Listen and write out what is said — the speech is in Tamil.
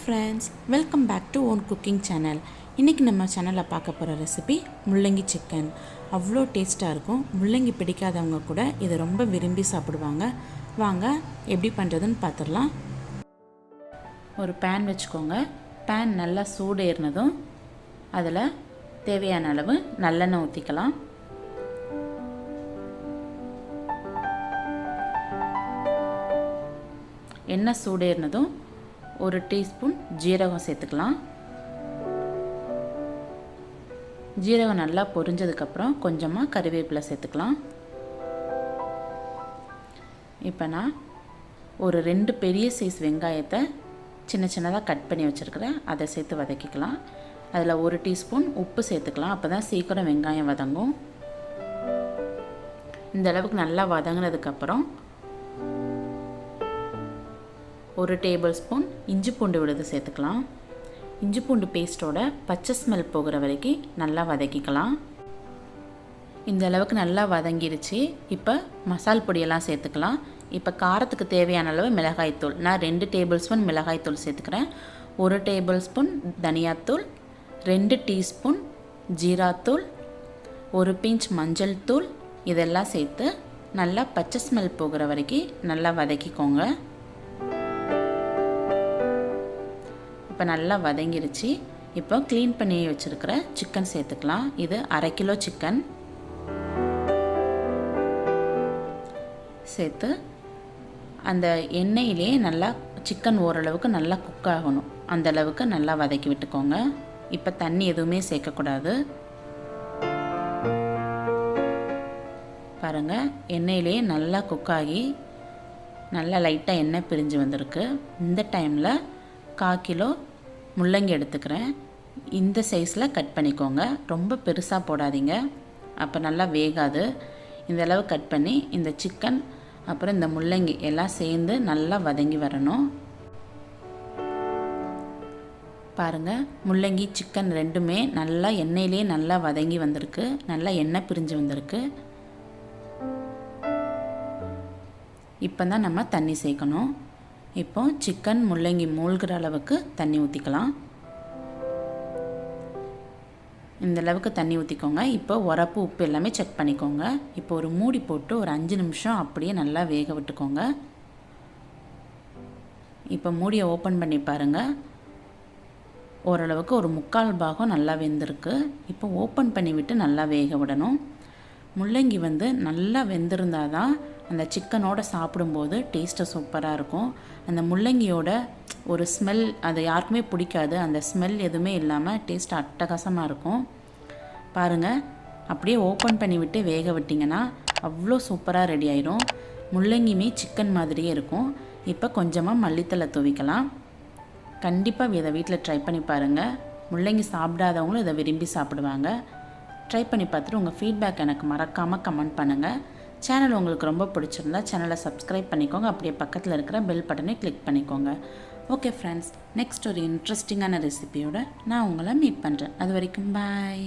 Friends, welcome back to own cooking channel. இன்றைக்கி நம்ம சேனலில் பார்க்க போகிற ரெசிபி முள்ளங்கி சிக்கன். அவ்வளோ டேஸ்ட்டாக இருக்கும். முள்ளங்கி பிடிக்காதவங்க கூட இதை ரொம்ப விரும்பி சாப்பிடுவாங்க. வாங்க எப்படி பண்ணுறதுன்னு பார்த்துடலாம். ஒரு பேன் வச்சுக்கோங்க. பேன் நல்லா சூடு ஏறினதும் அதில் தேவையான அளவு நல்லெண்ணெய் ஊற்றிக்கலாம். எண்ணெய் சூடு ஏறினதும் ஒரு டீஸ்பூன் ஜீரகம் சேர்த்துக்கலாம். ஜீரகம் நல்லா பொரிஞ்சதுக்கப்புறம் கொஞ்சமாக கறிவேப்பிலை சேர்த்துக்கலாம். இப்போ நான் ஒரு 2 பெரிய சைஸ் வெங்காயத்தை சின்ன சின்னதாக கட் பண்ணி வச்சுருக்கிறேன். அதை சேர்த்து வதக்கிக்கலாம். அதில் 1 டீஸ்பூன் உப்பு சேர்த்துக்கலாம். அப்போ தான் சீக்கிரம் வெங்காயம் வதங்கும். இந்த அளவுக்கு நல்லா வதங்கினதுக்கப்புறம் 1 டேபிள் ஸ்பூன் இஞ்சி பூண்டு விழுது சேர்த்துக்கலாம். இஞ்சி பூண்டு பேஸ்ட்டோட பச்சை ஸ்மெல் போகிற வரைக்கும் நல்லா வதக்கிக்கலாம். இந்த அளவுக்கு நல்லா வதங்கிருச்சு. இப்போ மசால் பொடியெல்லாம் சேர்த்துக்கலாம். இப்போ காரத்துக்கு தேவையான அளவு மிளகாய்த்தூள் நான் 2 டேபிள் ஸ்பூன் மிளகாய்த்தூள் சேர்த்துக்கிறேன். 1 டேபிள் ஸ்பூன் தனியாத்தூள், 2 டீஸ்பூன் ஜீராத்தூள், 1 பிஞ்ச் மஞ்சள் தூள், இதெல்லாம் சேர்த்து நல்லா பச்சை ஸ்மெல் போகிற வரைக்கும் நல்லா வதக்கிக்கோங்க. இப்போ நல்லா வதங்கிருச்சு. இப்போ க்ளீன் பண்ணி வச்சுருக்கிற சிக்கன் சேர்த்துக்கலாம். இது 1/2 கிலோ சிக்கன் சேர்த்து அந்த எண்ணெயிலே நல்லா சிக்கன் ஓரளவுக்கு நல்லா குக் ஆகணும். அந்த அளவுக்கு நல்லா வதக்கி விட்டுக்கோங்க. இப்போ தண்ணி எதுவுமே சேர்க்கக்கூடாது. பாருங்கள், எண்ணெயிலே நல்லா குக் ஆகி நல்லா லைட்டாக எண்ணெய் பிரிஞ்சு வந்திருக்கு. இந்த டைமில் 1/4 கிலோ முள்ளங்கி எடுத்துக்கிறேன். இந்த சைஸில் கட் பண்ணிக்கோங்க. ரொம்ப பெருசாக போடாதீங்க, அப்போ நல்லா வேகாது. இந்த அளவு கட் பண்ணி இந்த சிக்கன் அப்புறம் இந்த முள்ளங்கி எல்லாம் சேர்ந்து நல்லா வதங்கி வரணும். பாருங்கள், முள்ளங்கி சிக்கன் ரெண்டுமே நல்லா எண்ணெயிலே நல்லா வதங்கி வந்திருக்கு. நல்லா எண்ணெய் பிரிஞ்சு வந்திருக்கு. இப்போ தான் நம்ம தண்ணி சேர்க்கணும். இப்போ சிக்கன் முள்ளங்கி மூழ்கிற அளவுக்கு தண்ணி ஊற்றிக்கலாம். இந்த அளவுக்கு தண்ணி ஊற்றிக்கோங்க. இப்போ உரப்பு உப்பு எல்லாமே செக் பண்ணிக்கோங்க. இப்போ ஒரு மூடி போட்டு ஒரு 5 நிமிஷம் அப்படியே நல்லா வேக விட்டுக்கோங்க. இப்போ மூடியை ஓப்பன் பண்ணி பாருங்கள். ஓரளவுக்கு ஒரு 3/4 பாகம் நல்லா வெந்திருக்கு. இப்போ ஓப்பன் பண்ணி விட்டு நல்லா வேக விடணும். முள்ளங்கி நல்லா வெந்திருந்தால் தான் அந்த சிக்கனோடு சாப்பிடும்போது டேஸ்ட்டு சூப்பராக இருக்கும். அந்த முள்ளங்கியோட ஒரு ஸ்மெல் அது யாருக்குமே பிடிக்காது. அந்த ஸ்மெல் எதுவுமே இல்லாமல் டேஸ்ட் அட்டகாசமாக இருக்கும். பாருங்கள், அப்படியே ஓப்பன் பண்ணி விட்டு வேக விட்டிங்கன்னா அவ்வளோ சூப்பராக ரெடி ஆயிடும். முள்ளங்கியுமே சிக்கன் மாதிரியே இருக்கும். இப்போ கொஞ்சமாக மல்லித்தலை தூவிக்கலாம். கண்டிப்பாக இதை வீட்டில் ட்ரை பண்ணி பாருங்கள். முள்ளங்கி சாப்பிடாதவங்களும் இதை விரும்பி சாப்பிடுவாங்க. ட்ரை பண்ணி பார்த்துட்டு உங்கள் ஃபீட்பேக் எனக்கு மறக்காமல் கமெண்ட் பண்ணுங்கள். சேனல் உங்களுக்கு ரொம்ப பிடிச்சிருந்தா சேனலை சப்ஸ்கிரைப் பண்ணிக்கோங்க. அப்படியே பக்கத்தில் இருக்கிற பெல் பட்டனை கிளிக் பண்ணிக்கோங்க. ஓகே ஃப்ரெண்ட்ஸ், நெக்ஸ்ட் ஒரு இன்ட்ரெஸ்டிங்கான ரெசிபியோட நான் உங்களை மீட் பண்ணுறேன். அது வரைக்கும் பாய்.